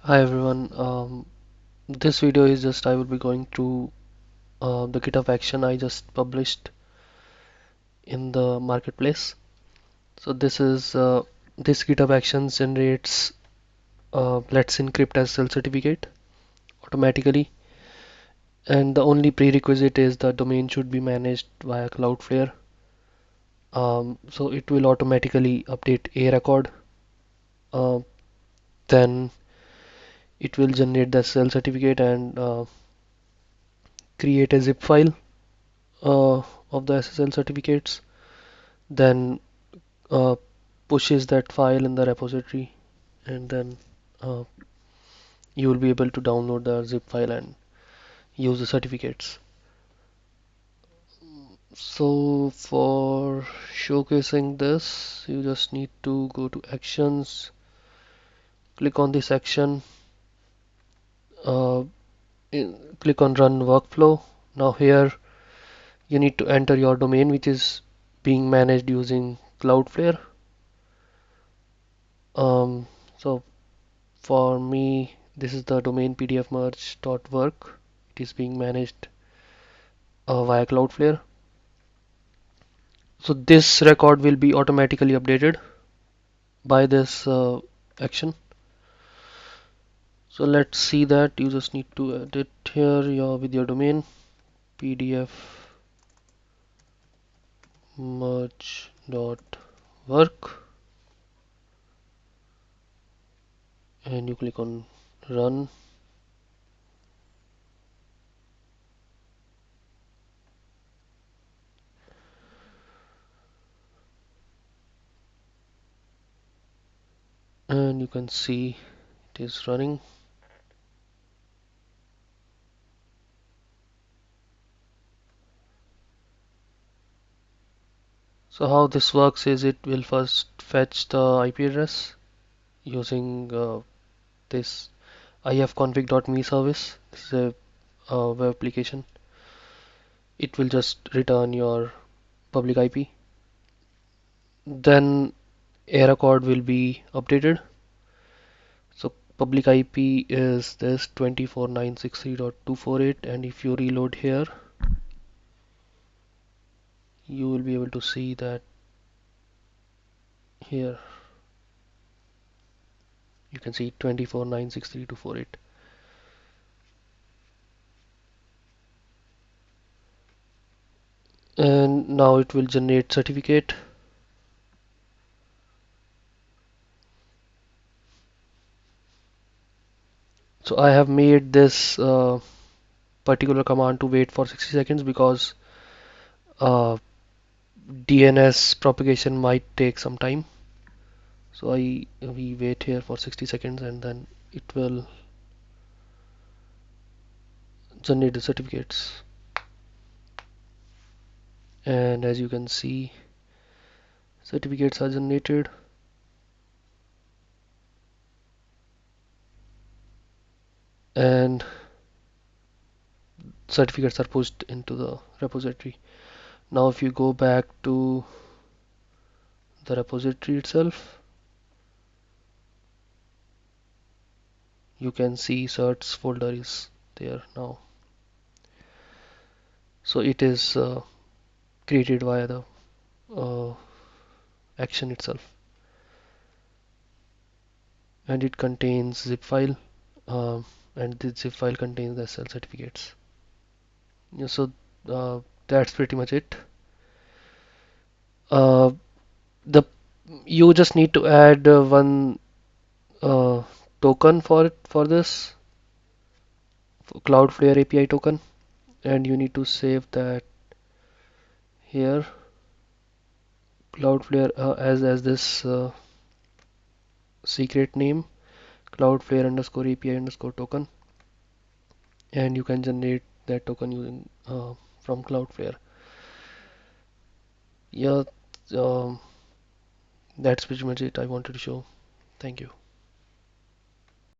Hi everyone. This video is just I will be going through the GitHub action I just published in the marketplace. So this GitHub actions generates Let's Encrypt SSL certificate automatically, and the only prerequisite is the domain should be managed via Cloudflare. So it will automatically update a record. Uh, then it will generate the SSL certificate and create a zip file uh, of the SSL certificates. Then uh, pushes that file in the repository, and then uh, you will be able to download the zip file and use the certificates. So for showcasing this, you just need to go to actions, click on this action, uh, click on run workflow. Now here you need to enter your domain, which is being managed using Cloudflare. So for me, this is the domain pdfmerge.work. It is being managed via Cloudflare. So this record will be automatically updated by this action. So let's see that. You just need to edit here with your domain pdf merge.work, and you click on run. And you can see it is running. So how this works is it will first fetch the IP address using this ifconfig.me service. This is a web application. It will just return your public IP. Then a record will be updated. So public IP is this 24.963.248, and if you reload here, you will be able to see that here you can see 24.963.248. And now it will generate certificate. So I have made this particular command to wait for 60 seconds because uh, DNS propagation might take some time. So we wait here for 60 seconds, and then it will generate the certificates. And as you can see, certificates are generated, and certificates are pushed into the repository. Now if you go back to the repository itself, you can see certs folder is there now. So it is created via the uh, action itself, and it contains zip file, and the zip file contains the SSL certificates. Yeah, so that's pretty much it. Uh, the You just need to add one uh, token for this for Cloudflare API token, and you need to save that here. Cloudflare as this secret name, Cloudflare underscore API underscore token, and you can generate that token using from Cloudflare. Yeah, um, that's pretty much it I wanted to show. Thank you.